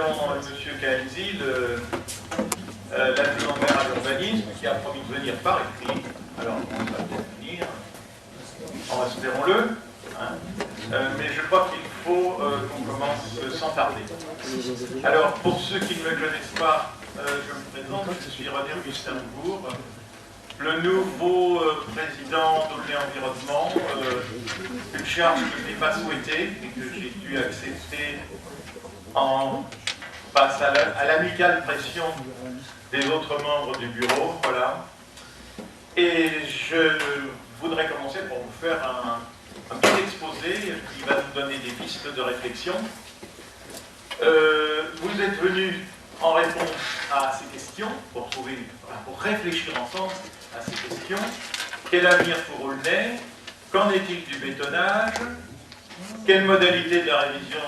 avions M. Kaenzi, l'adjoint maire à l'urbanisme, qui a promis de venir par écrit. Alors, on va peut-être venir, espérons-le. Hein. Mais je crois qu'il faut qu'on commence sans tarder. Alors, pour ceux qui ne me connaissent pas, je me présente, je suis René Augustin Bourg, le nouveau président d'Aulnay Environnement, une charge que je n'ai pas souhaitée et que j'ai dû accepter face à l'amicale pression des autres membres du bureau. Voilà. Et je voudrais commencer pour vous faire un petit exposé qui va nous donner des pistes de réflexion. Vous êtes venus en réponse à ces questions, pour réfléchir ensemble à ces questions. Quel avenir pour Aulnay? Qu'en est-il du bétonnage? Quelles modalités de la révision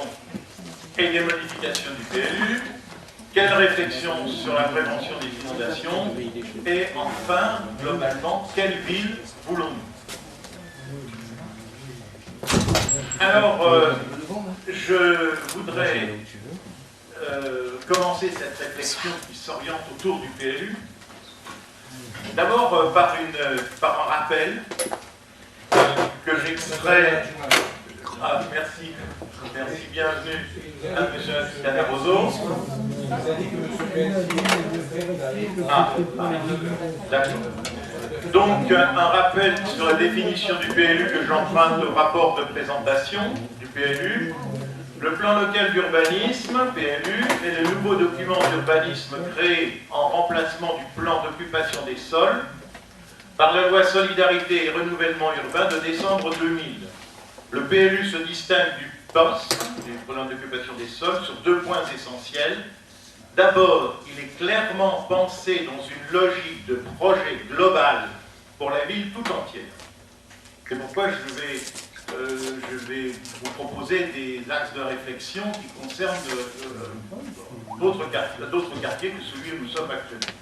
et des modifications du PLU? Quelle réflexion sur la prévention des inondations? Et enfin, globalement, quelle ville voulons-nous? Alors, je voudrais commencer cette réflexion qui s'oriente autour du PLU. D'abord par un rappel que j'extrais. Ah, merci, bienvenue à M. Canaroso. D'accord. Donc, un rappel sur la définition du PLU que j'emprunte au rapport de présentation du PLU. Le plan local d'urbanisme, PLU, est le nouveau document d'urbanisme créé en remplacement du plan d'occupation des sols par la loi Solidarité et Renouvellement Urbain de décembre 2000. Le PLU se distingue du POS, du plan d'occupation des sols, sur deux points essentiels. D'abord, il est clairement pensé dans une logique de projet global pour la ville tout entière. C'est pourquoi je vais vous proposer des axes de réflexion qui concernent d'autres quartiers que celui où nous sommes actuellement.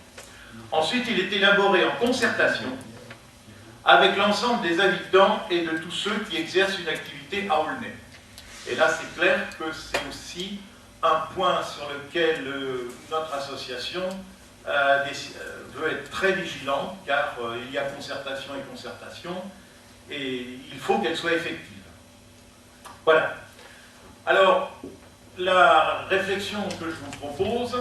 Ensuite, il est élaboré en concertation avec l'ensemble des habitants et de tous ceux qui exercent une activité à Aulnay. Et là, c'est clair que c'est aussi un point sur lequel notre association veut être très vigilante, car il y a concertation et concertation, et il faut qu'elle soit effective. Voilà. Alors, la réflexion que je vous propose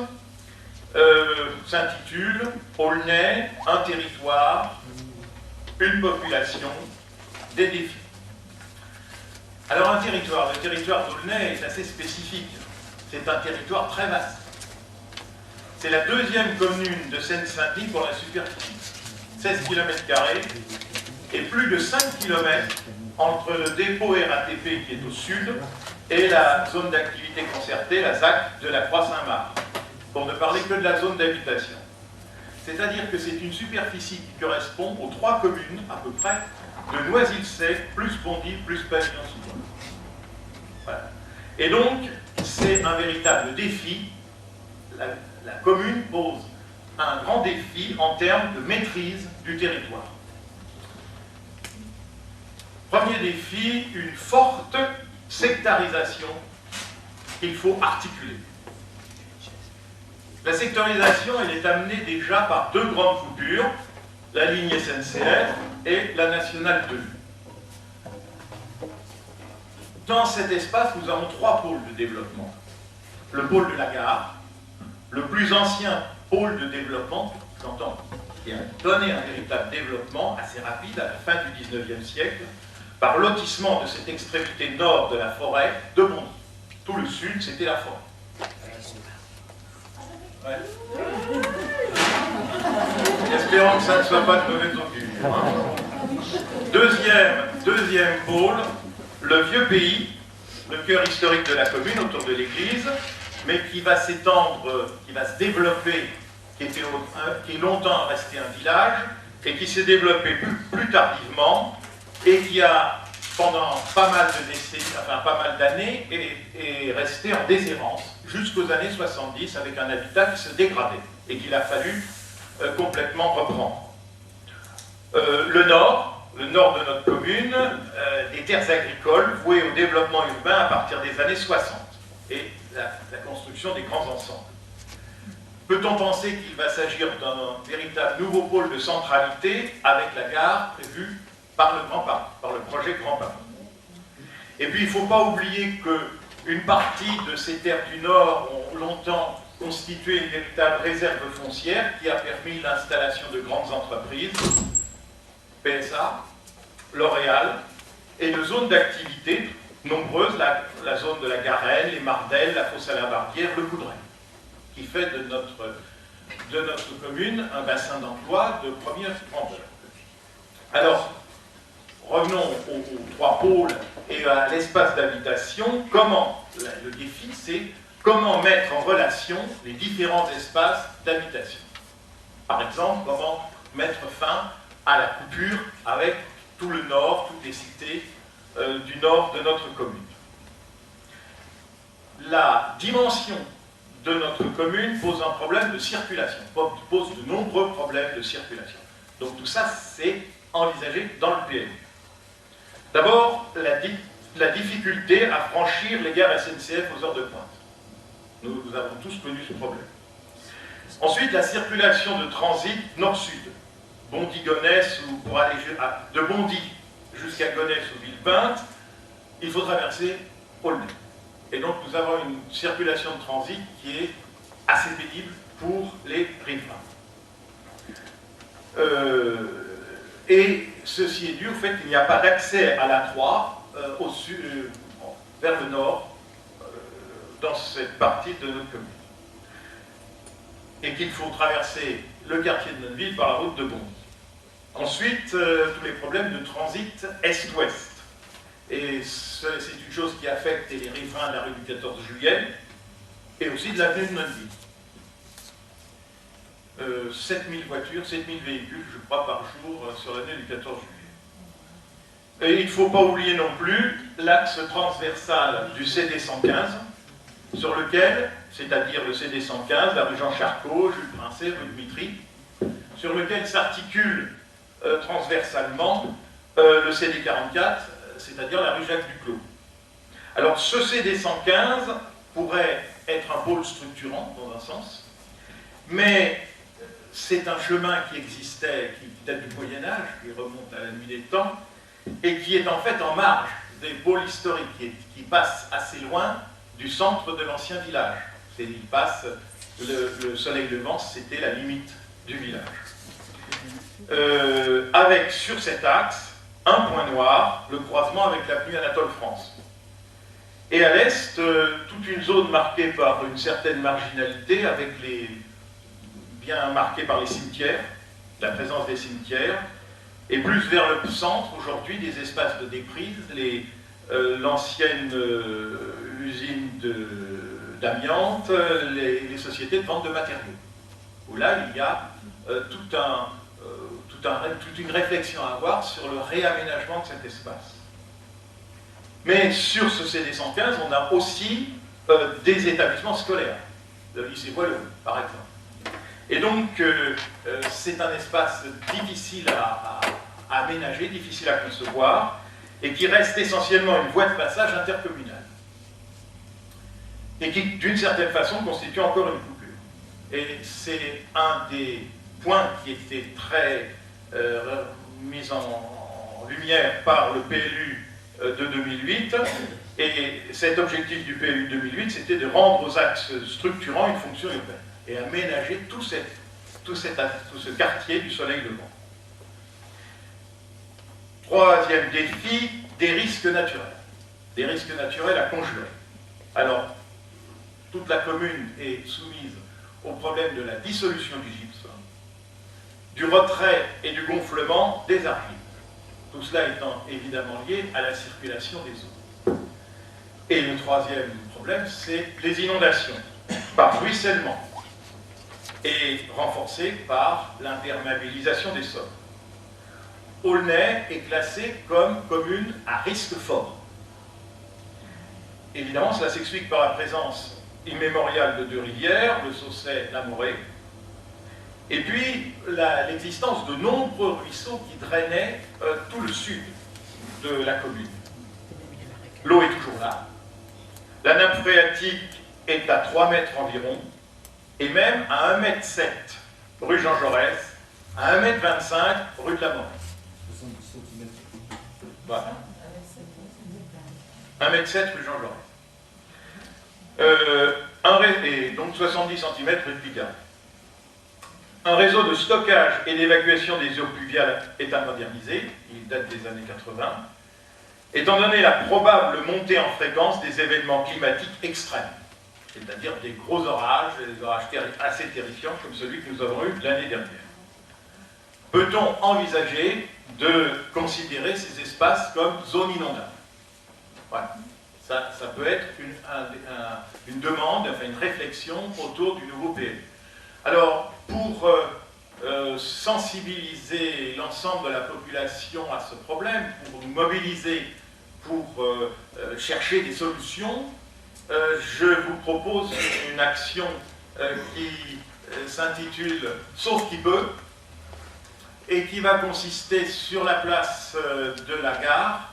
s'intitule « Aulnay, un territoire, une population, des défis ». Alors, le territoire d'Aulnay est assez spécifique. C'est un territoire très vaste. C'est la deuxième commune de Seine-Saint-Denis pour la superficie. 16 km² et plus de 5 km entre le dépôt RATP qui est au sud et la zone d'activité concertée, la ZAC, de la Croix-Saint-Marc, pour ne parler que de la zone d'habitation. C'est-à-dire que c'est une superficie qui correspond aux 3 communes, à peu près, de Noisy-le-Sec, plus Bondy, plus Pavillon-sous-Bois. Voilà. Et donc, c'est un véritable défi. La commune pose un grand défi en termes de maîtrise du territoire. Premier défi, une forte sectarisation qu'il faut articuler. La sectorisation, elle est amenée déjà par deux grandes coupures, la ligne SNCF et la nationale 2. Dans cet espace, nous avons 3 pôles de développement. Le pôle de la gare, le plus ancien pôle de développement, j'entends, qui a donné un véritable développement assez rapide à la fin du XIXe siècle, par lotissement de cette extrémité nord de la forêt de Bondy. Tout le sud, c'était la forêt. Ouais. Espérons que ça ne soit pas de mauvaise augure. Hein. Deuxième pôle, le vieux pays, le cœur historique de la commune, autour de l'église, mais qui va s'étendre, qui va se développer, qui est longtemps resté un village, et qui s'est développé plus tardivement, et qui a, pendant pas mal de décennies, enfin pas mal d'années, est resté en déshérence jusqu'aux années 70 avec un habitat qui se dégradait et qu'il a fallu complètement reprendre. Le nord de notre commune, des terres agricoles vouées au développement urbain à partir des années 60. Et la construction des grands ensembles. Peut-on penser qu'il va s'agir d'un véritable nouveau pôle de centralité avec la gare prévue par le Grand Paris, par le projet Grand Paris? Et puis il ne faut pas oublier qu'une partie de ces terres du Nord ont longtemps constitué une véritable réserve foncière qui a permis l'installation de grandes entreprises, PSA, L'Oréal, et de zones d'activité nombreuses, la zone de la Garenne, les Mardelles, la Fosse-à-la-Barbière, le Coudray, qui fait de notre commune un bassin d'emploi de première ampleur. Alors, revenons aux trois pôles et à l'espace d'habitation. Le défi, c'est comment mettre en relation les différents espaces d'habitation. Par exemple, comment mettre fin à la coupure avec tout le nord, toutes les cités du nord de notre commune. La dimension de notre commune pose un problème de circulation, pose de nombreux problèmes de circulation. Donc tout ça, c'est envisagé dans le PLU. D'abord, la difficulté à franchir les gares SNCF aux heures de pointe. Nous avons tous connu ce problème. Ensuite, la circulation de transit nord-sud. Bondy-Gonesse, ou pour aller de Bondy jusqu'à Gonesse ou Villepinte, il faut traverser Aulnay. Et donc nous avons une circulation de transit qui est assez pénible pour les riverains. Et ceci est dû au fait qu'il n'y a pas d'accès à l'A3 vers le nord dans cette partie de notre commune. Et qu'il faut traverser le quartier de notre ville par la route de Bondy. Ensuite, tous les problèmes de transit est-ouest. Et c'est une chose qui affecte les riverains de la rue du 14 juillet et aussi de l'avenue de notre ville. 7000 voitures, 7000 véhicules, je crois, par jour sur l'année du 14 juillet. Et il ne faut pas oublier non plus l'axe transversal du CD 115, sur lequel, c'est-à-dire le CD 115, la rue Jean Charcot, Jules Princet, rue Dmitry, sur lequel s'articule transversalement le CD 44, c'est-à-dire la rue Jacques Duclos. Alors ce CD 115 pourrait être un pôle structurant, dans un sens, mais c'est un chemin qui existait, qui date du Moyen-Âge, qui remonte à la nuit des temps, et qui est en fait en marge des pôles historiques, qui passe assez loin du centre de l'ancien village. Il passe, le soleil levant, c'était la limite du village. Avec sur cet axe, un point noir, le croisement avec l'avenue Anatole France. Et à l'est, toute une zone marquée par une certaine marginalité, bien marquée par les cimetières, la présence des cimetières, et plus vers le centre, aujourd'hui, des espaces de déprise, l'ancienne usine d'amiante, les sociétés de vente de matériaux, où là, il y a toute une réflexion à avoir sur le réaménagement de cet espace. Mais sur ce CD 115, on a aussi des établissements scolaires, le lycée Boileau, par exemple. Et donc, c'est un espace difficile à aménager, difficile à concevoir, et qui reste essentiellement une voie de passage intercommunale. Et qui, d'une certaine façon, constitue encore une coupure. Et c'est un des points qui était très mis en lumière par le PLU de 2008, et cet objectif du PLU de 2008, c'était de rendre aux axes structurants une fonction urbaine, et aménager tout ce quartier du soleil levant. Troisième défi, des risques naturels. Des risques naturels à conjurer. Alors, toute la commune est soumise au problème de la dissolution du gypse, du retrait et du gonflement des argiles. Tout cela étant évidemment lié à la circulation des eaux. Et le troisième problème, c'est les inondations, par ruissellement, et renforcées par l'imperméabilisation des sols. Aulnay est classé comme commune à risque fort. Évidemment, cela s'explique par la présence immémoriale de deux rivières, le Sausset, la Morée, et puis l'existence de nombreux ruisseaux qui drainaient tout le sud de la commune. L'eau est toujours là. La nappe phréatique est à 3 mètres environ, et même à 1,7 m rue Jean Jaurès, à 1,25 m rue de la Morée. Voilà. 1,7 m rue Jean Jaurès. Et donc 70 cm rue de Picardie. Un réseau de stockage et d'évacuation des eaux pluviales est à moderniser, il date des années 80, étant donné la probable montée en fréquence des événements climatiques extrêmes, c'est-à-dire des gros orages, des orages assez terrifiants comme celui que nous avons eu l'année dernière. Peut-on envisager de considérer ces espaces comme zones inondables? Voilà. Ça peut être une demande, enfin une réflexion autour du nouveau PLU. Alors, pour sensibiliser l'ensemble de la population à ce problème, pour nous mobiliser, pour chercher des solutions, je vous propose une action qui s'intitule « Sauf qui peut » et qui va consister sur la place de la gare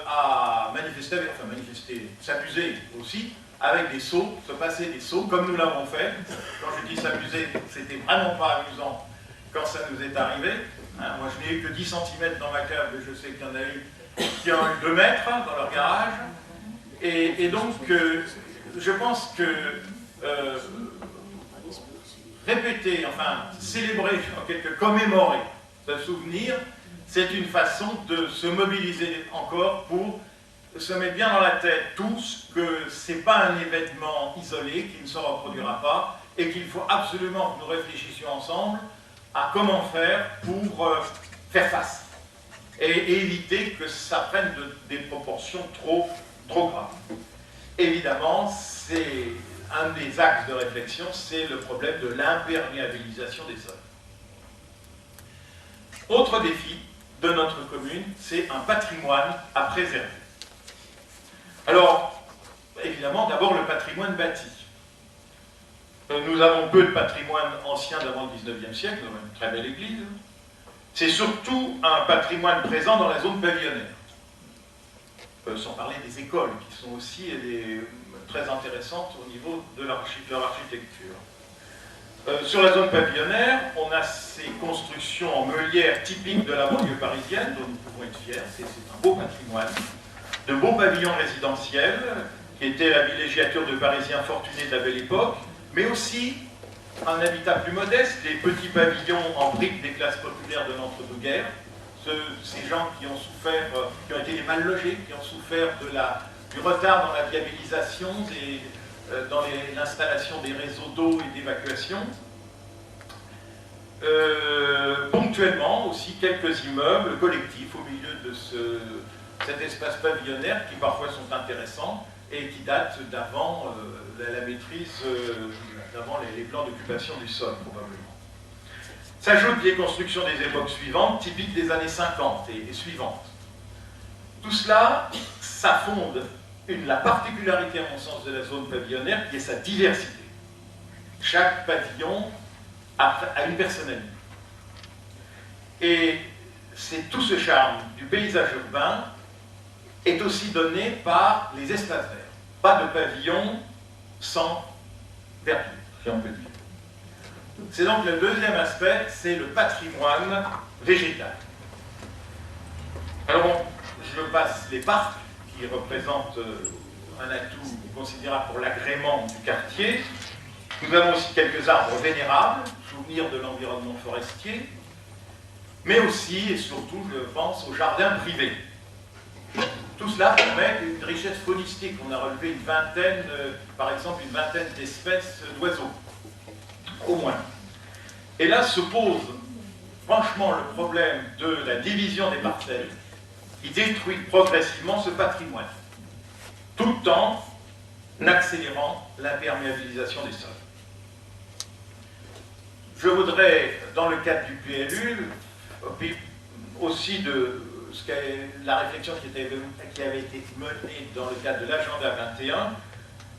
à manifester, s'amuser aussi, avec des seaux, se passer des seaux, comme nous l'avons fait. Quand je dis s'amuser, c'était vraiment pas amusant quand ça nous est arrivé. Hein, moi, je n'ai eu que 10 cm dans ma cave, et je sais qu'il y en a eu qui ont eu 2 mètres dans leur garage. Et donc, je pense que répéter, enfin, célébrer, en quelque commémorer ce souvenir, c'est une façon de se mobiliser encore pour se mettre bien dans la tête tous que ce n'est pas un événement isolé, qui ne se reproduira pas, et qu'il faut absolument que nous réfléchissions ensemble à comment faire pour faire face et éviter que ça prenne des proportions trop graves. Évidemment, c'est un des axes de réflexion, c'est le problème de l'imperméabilisation des sols. Autre défi de notre commune, c'est un patrimoine à préserver. Alors, évidemment, d'abord le patrimoine bâti. Nous avons peu de patrimoine ancien d'avant le 19e siècle, nous avons une très belle église. C'est surtout un patrimoine présent dans la zone pavillonnaire. Sans parler des écoles, qui sont aussi très intéressantes au niveau de leur architecture. Sur la zone pavillonnaire, on a ces constructions en meulière typiques de la banlieue parisienne, dont nous pouvons être fiers. C'est un beau patrimoine. De beaux pavillons résidentiels, qui étaient la villégiature de Parisiens fortunés de la belle époque, mais aussi un habitat plus modeste, les petits pavillons en briques des classes populaires de l'entre-deux-guerres, ces gens qui ont souffert, qui ont été les mal logés, qui ont souffert du retard dans la viabilisation, dans l'installation des réseaux d'eau et d'évacuation. Ponctuellement aussi quelques immeubles collectifs au milieu de cet espace pavillonnaire qui parfois sont intéressants et qui datent d'avant la maîtrise, d'avant les plans d'occupation du sol probablement. S'ajoutent les constructions des époques suivantes, typiques des années 50 et suivantes. Tout cela, ça fonde la particularité, à mon sens, de la zone pavillonnaire, qui est sa diversité. Chaque pavillon a une personnalité. Et c'est tout ce charme du paysage urbain est aussi donné par les espaces verts. Pas de pavillon sans verdure, si on peut dire. C'est donc le deuxième aspect, c'est le patrimoine végétal. Alors, je passe les parcs, qui représentent un atout considérable pour l'agrément du quartier. Nous avons aussi quelques arbres vénérables, souvenir de l'environnement forestier, mais aussi et surtout, je pense, aux jardins privés. Tout cela permet une richesse faunistique. On a relevé une vingtaine, par exemple, une vingtaine d'espèces d'oiseaux, au moins. Et là se pose franchement le problème de la division des parcelles qui détruit progressivement ce patrimoine, tout en accélérant l'imperméabilisation des sols. Je voudrais, dans le cadre du PLU, aussi de la réflexion qui avait été menée dans le cadre de l'agenda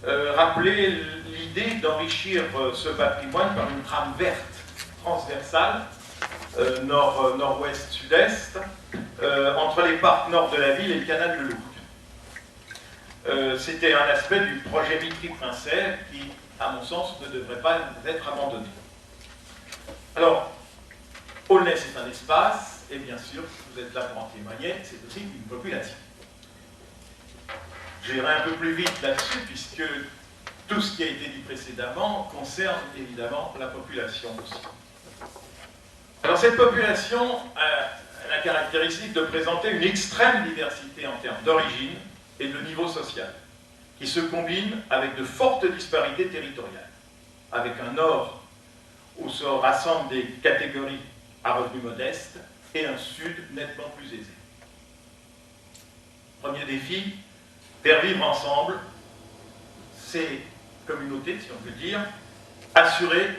21, rappeler l'idée d'enrichir ce patrimoine par une trame verte transversale, nord-ouest, sud-est, entre les parcs nord de la ville et le canal de Lourdes. c'était un aspect du projet Vitry-Princet qui, à mon sens, ne devrait pas être abandonné. Alors, Aulnay, c'est un espace, et bien sûr, vous êtes là pour en témoigner, c'est aussi une population. J'irai un peu plus vite là-dessus, puisque tout ce qui a été dit précédemment concerne évidemment la population aussi. Alors cette population a la caractéristique de présenter une extrême diversité en termes d'origine et de niveau social, qui se combine avec de fortes disparités territoriales, avec un nord où se rassemblent des catégories à revenus modestes et un sud nettement plus aisé. Premier défi, faire vivre ensemble ces communautés, si on peut dire, assurer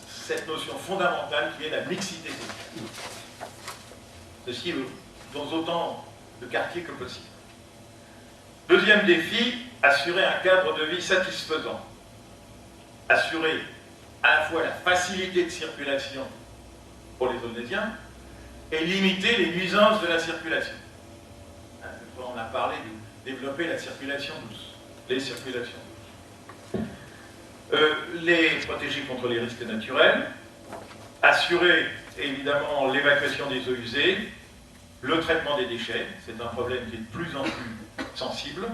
cette notion fondamentale qui est la mixité sociale. Ceci dans autant de quartiers que possible. Deuxième défi, assurer un cadre de vie satisfaisant. Assurer à la fois la facilité de circulation pour les Aulnaysiens et limiter les nuisances de la circulation. On a parlé de développer la circulation douce, les circulations douces. Les protéger contre les risques naturels, assurer évidemment l'évacuation des eaux usées, le traitement des déchets, c'est un problème qui est de plus en plus sensible,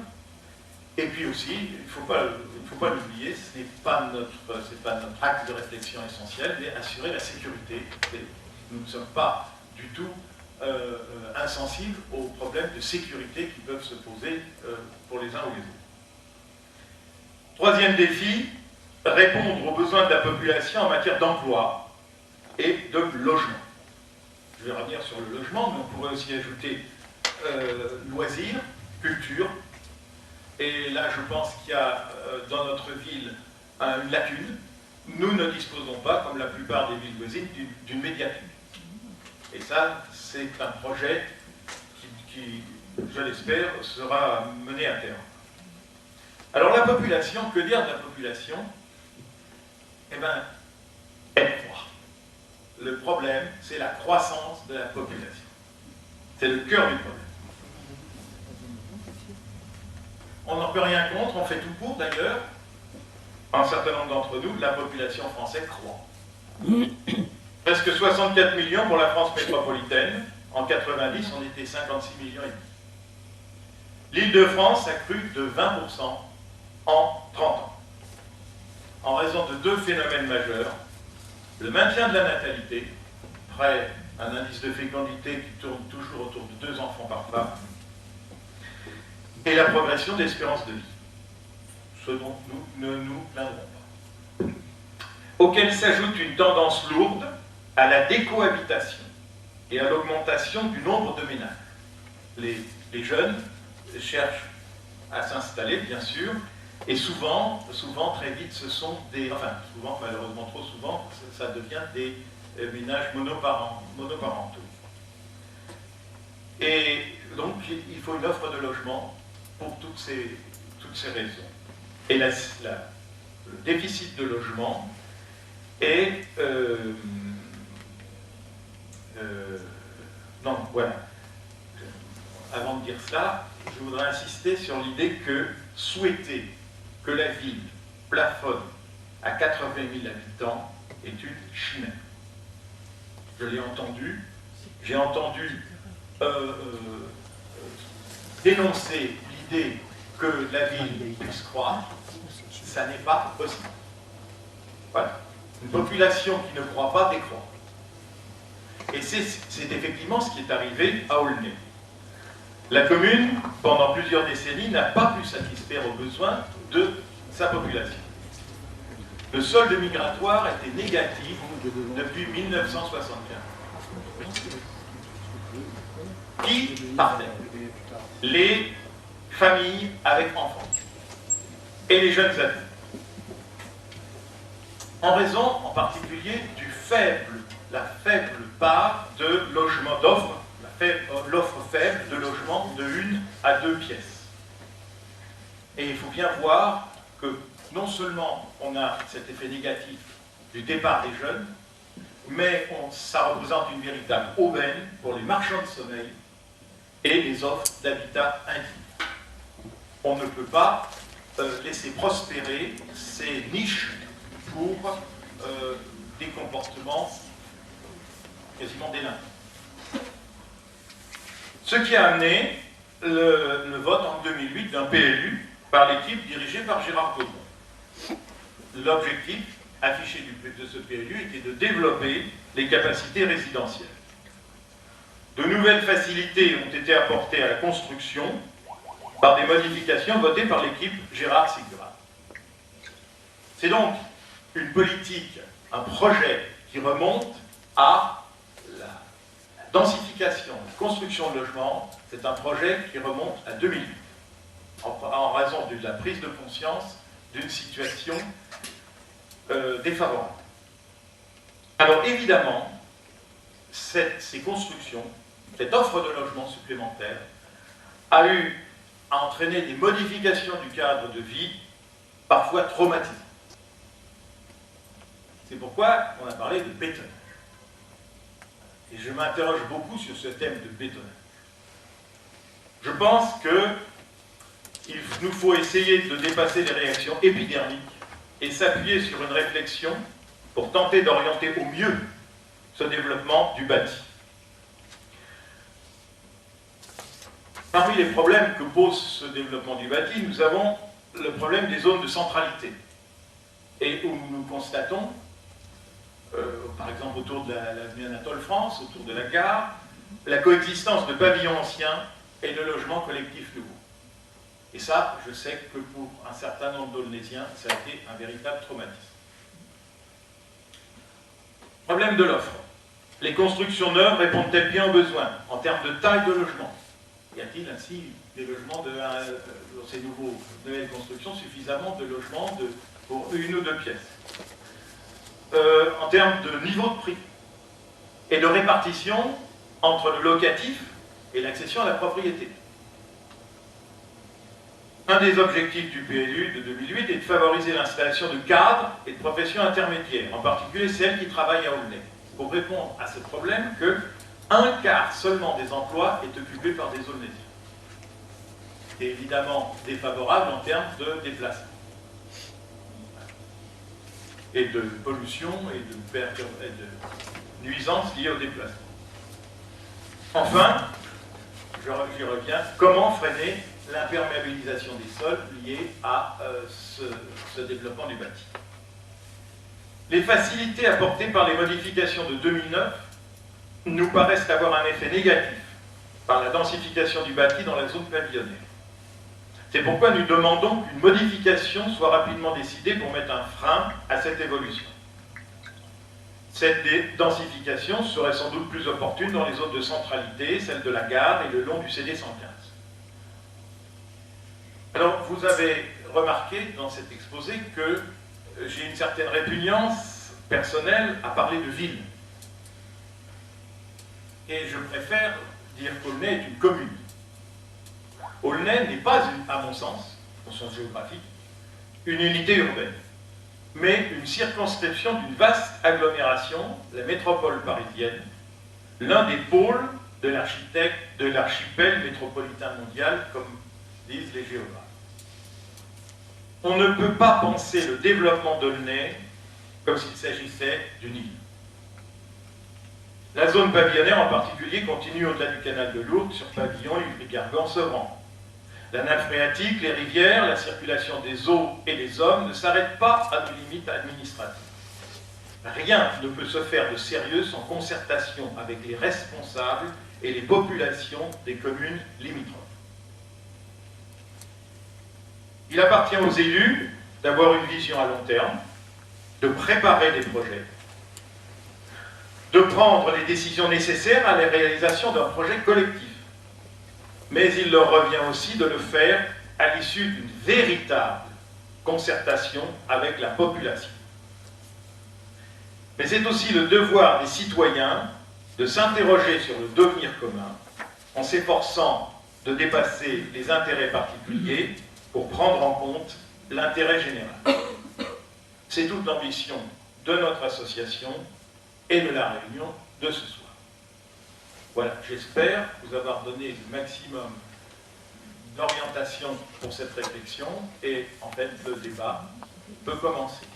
et puis aussi, il ne faut pas l'oublier, ce n'est pas notre axe de réflexion essentiel, mais assurer la sécurité. Nous ne sommes pas du tout insensibles aux problèmes de sécurité qui peuvent se poser pour les uns ou les autres. Troisième défi, répondre aux besoins de la population en matière d'emploi et de logement. Je vais revenir sur le logement, mais on pourrait aussi ajouter loisirs, culture. Et là, je pense qu'il y a dans notre ville une lacune. Nous ne disposons pas, comme la plupart des villes voisines, d'une médiathèque. Et ça, c'est un projet qui, je l'espère, sera mené à terme. Alors la population, que dire de la population? Eh bien, elle croît. Le problème, c'est la croissance de la population. C'est le cœur du problème. On n'en peut rien contre, on fait tout pour d'ailleurs. Un certain nombre d'entre nous, la population française croît. Presque 64 millions pour la France métropolitaine. En 90, on était 56 millions et demi. L'Île-de-France a cru de 20% en 30 ans. En raison de deux phénomènes majeurs. Le maintien de la natalité, près un indice de fécondité qui tourne toujours autour de 2 enfants par femme, et la progression de l'espérance de vie, ce dont nous ne nous plaindrons pas. Auquel s'ajoute une tendance lourde à la décohabitation et à l'augmentation du nombre de ménages. Les jeunes cherchent à s'installer, bien sûr, et souvent, très vite, ce sont des... Enfin, souvent, malheureusement trop souvent, ça devient des ménages monoparentaux. Et donc, il faut une offre de logement pour toutes ces raisons. Et le déficit de logement est... donc, voilà. Avant de dire cela, je voudrais insister sur l'idée que souhaiter que la ville plafonne à 80 000 habitants est une chimère. Je l'ai entendu, j'ai entendu dénoncer l'idée que la ville puisse croître, ça n'est pas possible. Voilà. Une population qui ne croit pas décroît. Et c'est effectivement ce qui est arrivé à Aulnay. La commune, pendant plusieurs décennies, n'a pas pu satisfaire aux besoins de sa population. Le solde migratoire était négatif depuis 1975. Qui partait? Les familles avec enfants et les jeunes adultes. En raison, en particulier, la faible part de logements d'offres, l'offre faible de logements de 1 à 2 pièces. Et il faut bien voir que non seulement on a cet effet négatif du départ des jeunes, mais ça représente une véritable aubaine pour les marchands de sommeil et les offres d'habitat indigne. on ne peut pas laisser prospérer ces niches pour des comportements quasiment délinquants. Ce qui a amené le vote en 2008 d'un PLU par l'équipe dirigée par Gérard Gaumont. L'objectif affiché de ce PLU était de développer les capacités résidentielles. De nouvelles facilités ont été apportées à la construction par des modifications votées par l'équipe Gérard Sigura. C'est donc une politique, un projet qui remonte à la densification, la construction de logements. C'est un projet qui remonte à 2008, en raison de la prise de conscience d'une situation défavorable. Alors évidemment, ces constructions, cette offre de logements supplémentaires a entraîné des modifications du cadre de vie parfois traumatisantes. C'est pourquoi on a parlé de bétonnage. Et je m'interroge beaucoup sur ce thème de bétonnage. Je pense qu'il nous faut essayer de dépasser les réactions épidermiques et s'appuyer sur une réflexion pour tenter d'orienter au mieux ce développement du bâti. Parmi les problèmes que pose ce développement du bâti, nous avons le problème des zones de centralité. Et où nous constatons, par exemple autour de l'avenue Anatole France, autour de la gare, la coexistence de pavillons anciens et de logements collectifs nouveaux. Et ça, je sais que pour un certain nombre d'Aulnésiens, ça a été un véritable traumatisme. Problème de l'offre. Les constructions neuves répondent-elles bien aux besoins en termes de taille de logement? Y a-t-il ainsi des logements dans ces nouvelles constructions, suffisamment de logements pour une ou deux pièces? En termes de niveau de prix et de répartition entre le locatif et l'accession à la propriété. Un des objectifs du PLU de 2008 est de favoriser l'installation de cadres et de professions intermédiaires, en particulier celles qui travaillent à Aulnay. Pour répondre à ce problème, un quart seulement des emplois est occupé par des Aulnésiens. C'est évidemment défavorable en termes de déplacement et de pollution et de nuisances liées au déplacement. Enfin, j'y reviens, comment freiner l'imperméabilisation des sols liée à ce développement du bâti. Les facilités apportées par les modifications de 2009 nous paraissent avoir un effet négatif par la densification du bâti dans la zone pavillonnaire. C'est pourquoi nous demandons qu'une modification soit rapidement décidée pour mettre un frein à cette évolution. Cette densification serait sans doute plus opportune dans les zones de centralité, celle de la gare et le long du CD 115. Alors, vous avez remarqué dans cet exposé que j'ai une certaine répugnance personnelle à parler de ville. Et je préfère dire qu'Aulnay est une commune. Aulnay n'est pas, à mon sens, au sens géographique, une unité urbaine, mais une circonscription d'une vaste agglomération, la métropole parisienne, l'un des pôles de l'archipel métropolitain mondial, comme disent les géographes. On ne peut pas penser le développement d'Aulnay comme s'il s'agissait d'une île. La zone pavillonnaire en particulier continue au-delà du canal de Lourdes, sur Pavillon, Livry-Gargan, Sevran. La nappe phréatique, les rivières, la circulation des eaux et des hommes ne s'arrêtent pas à des limites administratives. Rien ne peut se faire de sérieux sans concertation avec les responsables et les populations des communes limitrophes. Il appartient aux élus d'avoir une vision à long terme, de préparer des projets, de prendre les décisions nécessaires à la réalisation d'un projet collectif. Mais il leur revient aussi de le faire à l'issue d'une véritable concertation avec la population. Mais c'est aussi le devoir des citoyens de s'interroger sur le devenir commun en s'efforçant de dépasser les intérêts particuliers pour prendre en compte l'intérêt général. C'est toute l'ambition de notre association et de la réunion de ce soir. Voilà, j'espère vous avoir donné le maximum d'orientation pour cette réflexion et en fait le débat peut commencer.